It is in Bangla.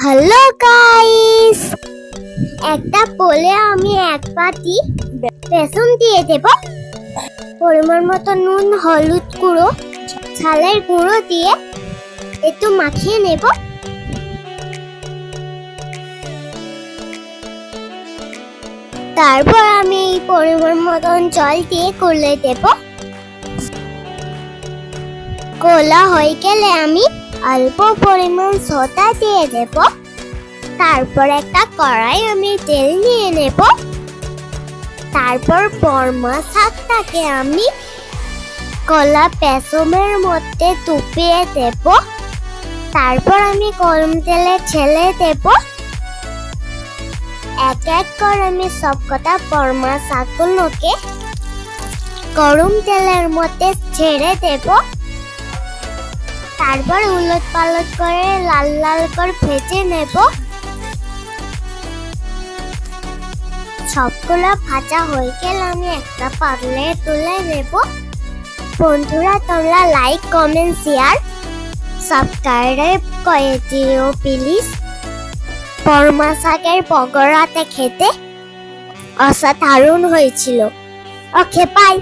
হ্যালো গাইস, একটা পোলে আমি এক বাটি বেসন দিয়ে দেব। পরিমাণ মতো নুন, হলুদ গুঁড়ো, ঝালের গুঁড়ো দিয়ে একটু মাখিয়ে নেব। তারপর আমি এই পরিমাণ মতন জল দিয়ে গুলে দেব। গোলা হয়ে গেলে আমি অল্প পরিমাণ সোডা দিয়ে দেব। তারপর একটা কড়াই আমি তেল নিয়ে নেব। তারপর পরমা শাকটাকে আমি কলা বেসনের মধ্যে ডুবিয়ে দেব। তারপর আমি গরম তেলে ছেড়ে দেব। এক এক করে আমি সবকটা পরমা শাকগুলোকে গরম তেলের মধ্যে ছেড়ে দেব। তারপর উলট পালট করে লাল লাল করে ভেজে নেব। সবগুলো ভাজা হয়ে গেলে আমি একটা পাত্রে তুলে নেব। বন্ধুরা, তোমরা লাইক, কমেন্ট, শেয়ার, সাবস্ক্রাইব করে দিও প্লিজ। পরমা শাকের পকোড়াতে খেতে অসাধারণ হয়েছিল। ওকে, বাই।